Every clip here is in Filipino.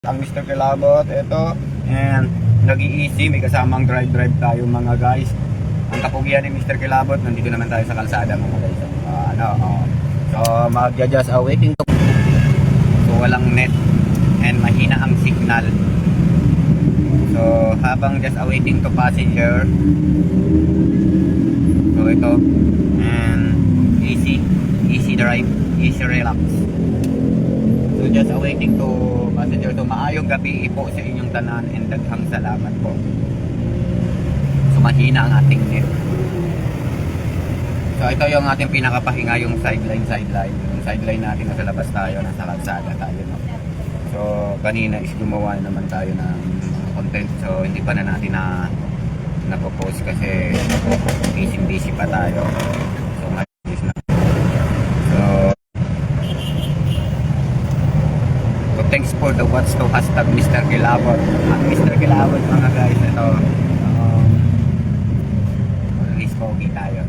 Ang Mr. Kilabot, ito. And nag-i-easy, may kasamang drive tayo mga guys. Ang kapugian ni Mr. Kilabot, nandito naman tayo sa kalsada mga guys. So mag-just waiting to. So walang net and mahina ang signal. So habang just awaiting to passenger. So ito. And easy drive, easy relax. So just awaiting to passenger. So maayong gabi po sa inyong tanan and daghang salamat po. So mahina ang ating net. So ito yung ating pinakapahinga, yung sideline. Yung sideline natin, nasa labas tayo, nasa kalsada tayo, no? So kanina is gumawa naman tayo ng content. So hindi pa na natin napopost kasi busy pa tayo. So mag-is na. So thanks for the watch to hashtag Mr. Kilabot. At Mr. Kilabot mga guys, ito release pogi tayo.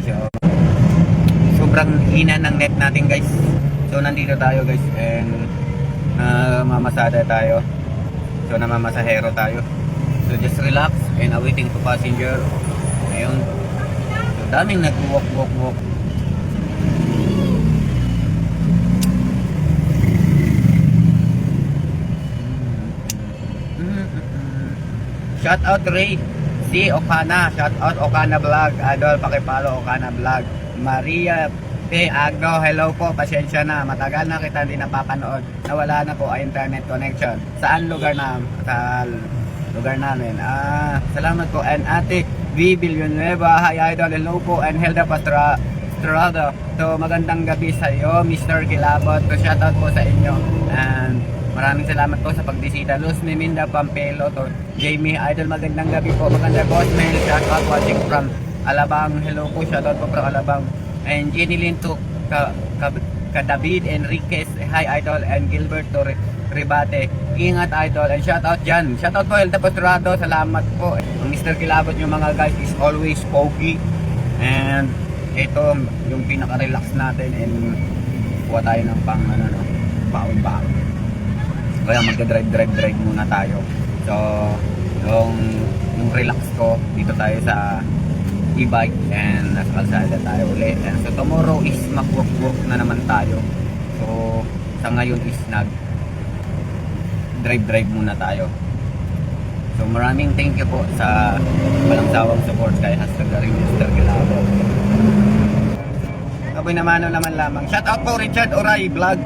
So sobrang hina ng net natin guys. So nandito tayo guys and mamasada tayo. So namamasahero tayo. So just relax and awaiting to passenger. Ayun. So daming nag-walk. Shout out Ray C. Okana, shout out Okana Vlog, Adol, pakipalo Okana Vlog. Maria P. Agno, hello po, pasensya na, matagal na kita hindi napapanood, nawala na po ang internet connection. Saan lugar na? Sa lugar namin. Salamat po. And Ate V. Villanueva, hi Idol, hello po. And Helda Pastrada, so magandang gabi sa iyo Mr. Kilabot. So shout out po sa inyo and maraming salamat po sa pagdisita. Luz Miminda Pampelo to Jamie Idol, magandang gabi po. Magandang boss mail, shout out watching from Alabang, hello po, shout out po from Alabang. And Jenny Linto David Enriquez, hi Idol. And Gilberto Ribate, ingat Idol. And shout out dyan, shout out po Helda Pastrado, salamat po. Ang Mr. Kilabot yung mga guys is always pogi. And ito yung pinaka-relax natin and kuha tayo ng baon-baon. Kaya magda-drive muna tayo. So yung relax ko dito tayo sa e-bike and nasa kalsada tayo ulit. And so tomorrow is mag-work na naman tayo. So sa ngayon is drive muna tayo. So maraming thank you po sa walang sawang support kay hashtag Mr. Kilabot. Kaboy naman lamang. Shout out po Richard Oray Vlog.